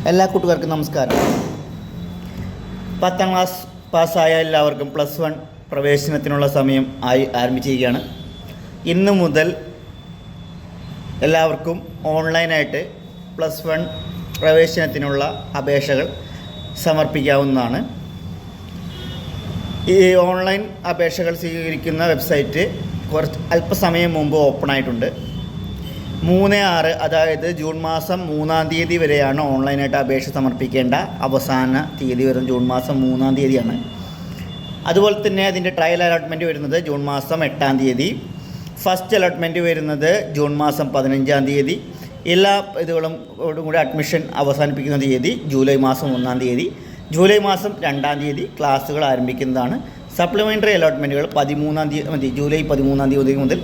എല്ലാ കൂട്ടുകാർക്കും നമസ്കാരം. 10ാം ക്ലാസ് പാസ്സായ എല്ലാവർക്കും +1 പ്രവേശനത്തിനുള്ള സമയം ആരംഭിച്ചിരിക്കുകയാണ്. ഇന്ന് മുതൽ എല്ലാവർക്കും ഓൺലൈനായിട്ട് +1 പ്രവേശനത്തിനുള്ള അപേക്ഷകൾ സമർപ്പിക്കാവുന്നതാണ്. ഈ ഓൺലൈൻ അപേക്ഷകൾ സ്വീകരിക്കുന്ന വെബ്സൈറ്റ് അല്പസമയം മുമ്പ് ഓപ്പൺ ആയിട്ടുണ്ട്. 3/6 അതായത് ജൂൺ മാസം 3-ാം തീയതി വരെയാണ് ഓൺലൈനായിട്ട് അപേക്ഷ സമർപ്പിക്കേണ്ട അവസാന തീയതി വരുന്നത്. ജൂൺ മാസം 3-ാം തീയതിയാണ്. അതുപോലെ തന്നെ അതിൻ്റെ ട്രയൽ അലോട്ട്മെൻറ്റ് വരുന്നത് ജൂൺ മാസം 8-ാം തീയതി. ഫസ്റ്റ് അലോട്ട്മെൻറ്റ് വരുന്നത് ജൂൺ മാസം 15-ാം തീയതി. എല്ലാ ഇതുകളോടും കൂടി അഡ്മിഷൻ അവസാനിപ്പിക്കുന്ന തീയതി ജൂലൈ മാസം 1-ാം തീയതി. ജൂലൈ മാസം 2-ാം തീയതി ക്ലാസ്സുകൾ ആരംഭിക്കുന്നതാണ്. സപ്ലിമെൻ്ററി അലോട്ട്മെൻറ്റുകൾ 13-ാം തീയതി ജൂലൈ 13-ാം തീയതി മുതൽ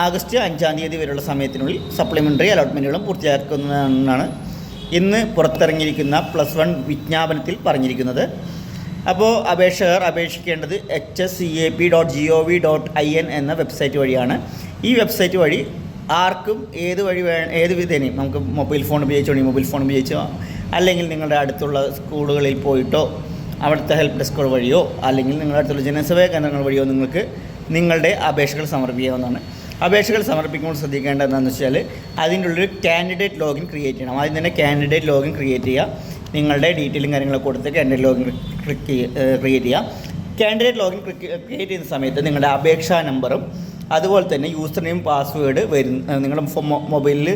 ആഗസ്റ്റ് 5-ാം തീയതി വരെയുള്ള സമയത്തിനുള്ളിൽ സപ്ലിമെൻ്ററി അലോട്ട്മെൻറ്റുകളും പൂർത്തിയാക്കുന്നതാണ് ഇന്ന് പുറത്തിറങ്ങിയിരിക്കുന്ന +1 വിജ്ഞാപനത്തിൽ പറഞ്ഞിരിക്കുന്നത്. അപ്പോൾ അപേക്ഷകർ അപേക്ഷിക്കേണ്ടത് hscap.gov.in എന്ന വെബ്സൈറ്റ് വഴിയാണ്. ഈ വെബ്സൈറ്റ് വഴി ആർക്കും ഏത് വിധേനയും നമുക്ക് മൊബൈൽ ഫോൺ ഉപയോഗിച്ചോ അല്ലെങ്കിൽ നിങ്ങളുടെ അടുത്തുള്ള സ്കൂളുകളിൽ പോയിട്ടോ അവിടുത്തെ ഹെൽപ്പ് ഡെസ്കുകൾ വഴിയോ അല്ലെങ്കിൽ നിങ്ങളുടെ അടുത്തുള്ള ജനസേവാ കേന്ദ്രങ്ങൾ വഴിയോ നിങ്ങൾക്ക് നിങ്ങളുടെ അപേക്ഷകൾ സമർപ്പിക്കാവുന്നതാണ്. അപേക്ഷകൾ സമർപ്പിക്കുമ്പോൾ ശ്രദ്ധിക്കേണ്ടത് എന്താണെന്ന് വെച്ചാൽ അതിൻ്റെ ഉള്ളൊരു കാൻഡിഡേറ്റ് ലോഗിൻ ക്രിയേറ്റ് ചെയ്യണം. ആദ്യം തന്നെ കാൻഡിഡേറ്റ് ലോഗിൻ ക്രിയേറ്റ് ചെയ്യുക. നിങ്ങളുടെ ഡീറ്റെയിലും കാര്യങ്ങളൊക്കെ കൊടുത്ത് കാൻഡിഡേറ്റ് ലോഗിൻ ക്രിയേറ്റ് ചെയ്യുക. കാൻഡിഡേറ്റ് ലോഗിൻ ക്രിയേറ്റ് ചെയ്യുന്ന സമയത്ത് നിങ്ങളുടെ അപേക്ഷാ നമ്പറും അതുപോലെ തന്നെ യൂസർ നെയിം പാസ്വേഡ് നിങ്ങളുടെ മൊബൈലിൽ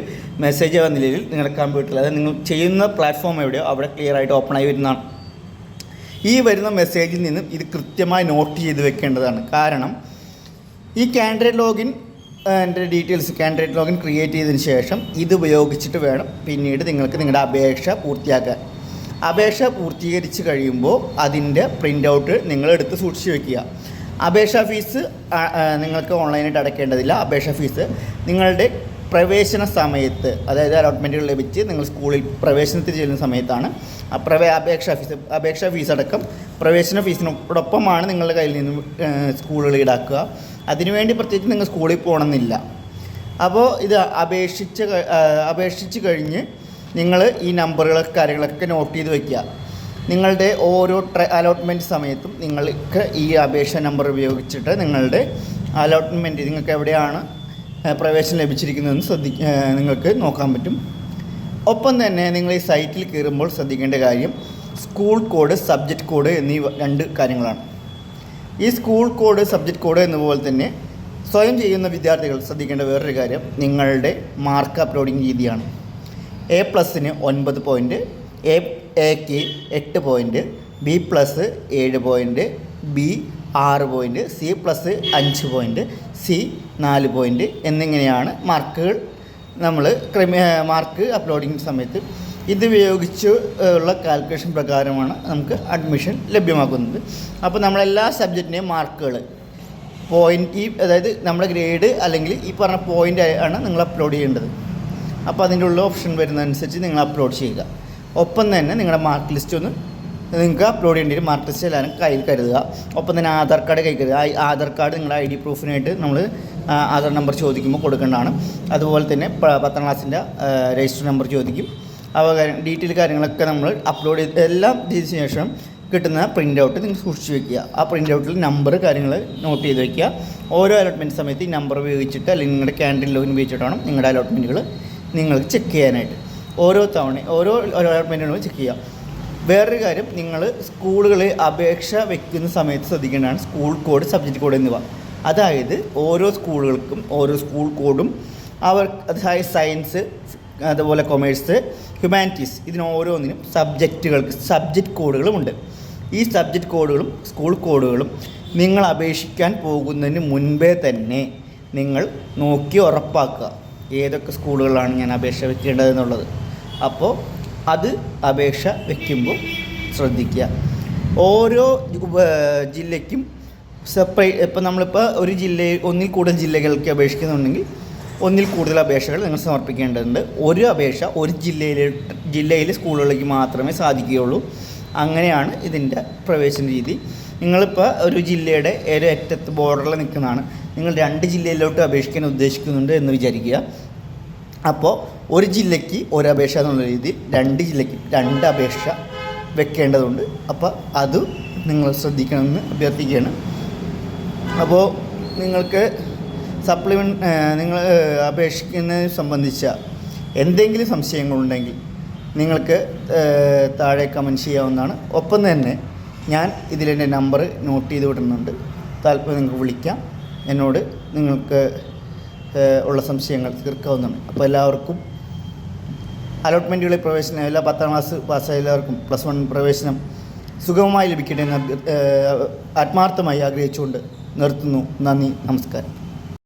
മെസ്സേജ് വന്ന നിലയിൽ നിങ്ങളുടെ കമ്പ്യൂട്ടറിൽ അതായത് നിങ്ങൾ ചെയ്യുന്ന പ്ലാറ്റ്ഫോം എവിടെയോ അവിടെ ക്ലിയർ ആയിട്ട് ഓപ്പണായി വരുന്നതാണ്. ഈ വരുന്ന മെസ്സേജിൽ നിന്നും ഇത് കൃത്യമായി നോട്ട് ചെയ്ത് വെക്കേണ്ടതാണ്. കാരണം ഈ candidate login candidate login create ചെയ്തതിന് ശേഷം ഇത് ഉപയോഗിച്ചിട്ട് വേണം പിന്നീട് നിങ്ങൾക്ക് നിങ്ങളുടെ അപേക്ഷ പൂർത്തിയാക്കാൻ. അപേക്ഷ പൂർത്തീകരിച്ച് കഴിയുമ്പോൾ അതിൻ്റെ പ്രിൻ്റ് ഔട്ട് നിങ്ങളെടുത്ത് സൂക്ഷിച്ച് വയ്ക്കുക. അപേക്ഷാ ഫീസ് നിങ്ങൾക്ക് ഓൺലൈനായിട്ട് അടയ്ക്കേണ്ടതില്ല. അപേക്ഷ ഫീസ് നിങ്ങളുടെ പ്രവേശന സമയത്ത് അതായത് അലോട്ട്മെൻറ്റുകൾ ലഭിച്ച് നിങ്ങൾ സ്കൂളിൽ പ്രവേശനത്തിന് ചെല്ലുന്ന സമയത്താണ് അപേക്ഷാ ഫീസ് അടക്കം പ്രവേശന ഫീസിനോടൊപ്പമാണ് നിങ്ങളുടെ കയ്യിൽ നിന്നും സ്കൂളുകൾ ഈടാക്കുക. അതിനുവേണ്ടി പ്രത്യേകിച്ച് നിങ്ങൾ സ്കൂളിൽ പോകണമെന്നില്ല. അപ്പോൾ ഇത് അപേക്ഷിച്ച് കഴിഞ്ഞ് നിങ്ങൾ ഈ നമ്പറുകളൊക്കെ കാര്യങ്ങളൊക്കെ നോട്ട് ചെയ്ത് വയ്ക്കുക. നിങ്ങളുടെ ഓരോ അലോട്ട്മെൻറ്റ് സമയത്തും നിങ്ങൾക്ക് ഈ അപേക്ഷ നമ്പർ ഉപയോഗിച്ചിട്ട് നിങ്ങളുടെ അലോട്ട്മെൻറ്റ് നിങ്ങൾക്ക് എവിടെയാണ് പ്രവേശനം ലഭിച്ചിരിക്കുന്നതെന്ന് നിങ്ങൾക്ക് നോക്കാൻ പറ്റും. ഒപ്പം തന്നെ നിങ്ങൾ ഈ സൈറ്റിൽ കയറുമ്പോൾ ശ്രദ്ധിക്കേണ്ട കാര്യം സ്കൂൾ കോഡ്, സബ്ജക്റ്റ് കോഡ് എന്നീ 2 കാര്യങ്ങളാണ്. ഈ സ്കൂൾ കോഡ്, സബ്ജക്റ്റ് കോഡ് എന്നതുപോലെ തന്നെ സ്വയം ചെയ്യുന്ന വിദ്യാർത്ഥികൾ ശ്രദ്ധിക്കേണ്ട വേറൊരു കാര്യം നിങ്ങളുടെ മാർക്ക് അപ്ലോഡിങ് രീതിയാണ്. A+ന് 9 പോയിൻറ്റ്, Aക്ക് 8 point, B+7 point, B 6 point, C+5 point, C 4 point എന്നിങ്ങനെയാണ് മാർക്കുകൾ നമ്മൾ മാർക്ക് അപ്ലോഡിങ് സമയത്ത് ഇതുപയോഗിച്ച് ഉള്ള കാൽക്കുലേഷൻ പ്രകാരമാണ് നമുക്ക് അഡ്മിഷൻ ലഭ്യമാക്കുന്നത്. അപ്പോൾ നമ്മളെല്ലാ സബ്ജക്റ്റിൻ്റെയും മാർക്കുകൾ അതായത് നമ്മുടെ ഗ്രേഡ് അല്ലെങ്കിൽ ഈ പറഞ്ഞ പോയിൻ്റ് ആണ് നിങ്ങൾ അപ്ലോഡ് ചെയ്യേണ്ടത്. അപ്പോൾ അതിൻ്റെ ഉള്ള ഓപ്ഷൻ വരുന്നതനുസരിച്ച് നിങ്ങൾ അപ്ലോഡ് ചെയ്യുക. ഒപ്പം തന്നെ നിങ്ങളുടെ മാർക്ക് ലിസ്റ്റ് ഒന്ന് നിങ്ങൾക്ക് അപ്ലോഡ് ചെയ്യേണ്ടി വരും. മാർക്ക് ലിസ്റ്റ് എല്ലാവരും കയ്യിൽ കരുതുക. ഒപ്പം തന്നെ ആധാർ കാർഡ് കയ്യിൽ കരുതുക. ആധാർ കാർഡ് നിങ്ങളുടെ ID പ്രൂഫിനായിട്ട് നമ്മൾ ആധാർ നമ്പർ ചോദിക്കുമ്പോൾ കൊടുക്കേണ്ടതാണ്. അതുപോലെ തന്നെ 10ാം ക്ലാസ്സിൻ്റെ രജിസ്റ്റർ നമ്പർ ചോദിക്കും. ഡീറ്റെയിൽ കാര്യങ്ങളൊക്കെ നമ്മൾ അപ്ലോഡ് ചെയ്ത് എല്ലാം ചെയ്തതിന് ശേഷം കിട്ടുന്ന പ്രിൻ്റ് ഔട്ട് നിങ്ങൾ സൂക്ഷിച്ച് വയ്ക്കുക. ആ പ്രിൻ്റ് ഔട്ടിൽ നമ്പർ കാര്യങ്ങൾ നോട്ട് ചെയ്ത് വയ്ക്കുക. ഓരോ അലോട്ട്മെൻറ്റ് സമയത്ത് ഈ നമ്പർ ഉപയോഗിച്ചിട്ട് അല്ലെങ്കിൽ നിങ്ങളുടെ ക്യാൻഡിൽ ലോഗിൻ ഉപയോഗിച്ചിട്ട് വേണം നിങ്ങളുടെ അലോട്ട്മെൻറ്റുകൾ നിങ്ങൾക്ക് ചെക്ക് ചെയ്യാനായിട്ട്. ഓരോ അലോട്ട്മെൻറ്റുകളും ചെക്ക് ചെയ്യുക. വേറൊരു കാര്യം, നിങ്ങൾ സ്കൂളുകളിൽ അപേക്ഷ വയ്ക്കുന്ന സമയത്ത് ശ്രദ്ധിക്കേണ്ടതാണ് സ്കൂൾ കോഡ്, സബ്ജക്റ്റ് കോഡ് എന്നിവ. അതായത് ഓരോ സ്കൂളുകൾക്കും ഓരോ സ്കൂൾ കോഡും അതായത് സയൻസ്, അതുപോലെ കൊമേഴ്സ്, ഹ്യൂമാനിറ്റീസ് ഇതിനോരോന്നിനും സബ്ജക്റ്റ് കോഡുകളുമുണ്ട്. ഈ സബ്ജക്റ്റ് കോഡുകളും സ്കൂൾ കോഡുകളും നിങ്ങൾ അപേക്ഷിക്കാൻ പോകുന്നതിന് മുൻപേ തന്നെ നിങ്ങൾ നോക്കി ഉറപ്പാക്കുക ഏതൊക്കെ സ്കൂളുകളാണ് ഞാൻ അപേക്ഷ വെക്കേണ്ടതെന്നുള്ളത്. അപ്പോൾ അത് അപേക്ഷ വയ്ക്കുമ്പോൾ ശ്രദ്ധിക്കുക. ഓരോ ജില്ലയ്ക്കും ഇപ്പം നമ്മളിപ്പോൾ ഒരു ഒന്നിൽ കൂടുതൽ ജില്ലകൾക്ക് അപേക്ഷിക്കുന്നുണ്ടെങ്കിൽ ഒന്നിൽ കൂടുതൽ അപേക്ഷകൾ നിങ്ങൾ സമർപ്പിക്കേണ്ടതുണ്ട്. ഒരു അപേക്ഷ ഒരു ജില്ലയിലെ സ്കൂളുകളിലേക്ക് മാത്രമേ സാധിക്കുകയുള്ളൂ. അങ്ങനെയാണ് ഇതിൻ്റെ പ്രവേശന രീതി. നിങ്ങളിപ്പോൾ ഒരു ജില്ലയുടെ ഒരു അറ്റത്ത് ബോർഡറിൽ നിൽക്കുന്നതാണ്, നിങ്ങൾ 2 ജില്ലയിലോട്ട് അപേക്ഷിക്കാൻ ഉദ്ദേശിക്കുന്നുണ്ട് എന്ന് വിചാരിക്കുക. അപ്പോൾ ഒരു ജില്ലയ്ക്ക് ഒരു അപേക്ഷ എന്നുള്ള രീതിയിൽ 2 ജില്ലയ്ക്ക് 2 അപേക്ഷ വെക്കേണ്ടതുണ്ട്. അപ്പോൾ അത് നിങ്ങൾ ശ്രദ്ധിക്കണമെന്ന് അഭ്യർത്ഥിക്കുകയാണ്. അപ്പോൾ നിങ്ങൾക്ക് നിങ്ങൾ അപേക്ഷിക്കുന്നതിനെ സംബന്ധിച്ച എന്തെങ്കിലും സംശയങ്ങളുണ്ടെങ്കിൽ നിങ്ങൾക്ക് താഴെ കമൻറ്റ് ചെയ്യാവുന്നതാണ്. ഒപ്പം തന്നെ ഞാൻ ഇതിലെൻ്റെ നമ്പർ നോട്ട് ചെയ്ത് വിടുന്നുണ്ട്. താല്പര്യം നിങ്ങൾക്ക് വിളിക്കാം. എന്നോട് നിങ്ങൾക്ക് ഉള്ള സംശയങ്ങൾ തീർക്കാവുന്നതാണ്. അപ്പോൾ എല്ലാവർക്കും അലോട്ട്മെൻറ്റുകളിൽ പ്രവേശനം, എല്ലാ 10ാം ക്ലാസ് പാസ്സായ എല്ലാവർക്കും +1 പ്രവേശനം സുഗമമായി ലഭിക്കട്ടെ എന്ന് ആത്മാർത്ഥമായി ആഗ്രഹിച്ചുകൊണ്ട് നിർത്തുന്നു. നന്ദി, നമസ്കാരം.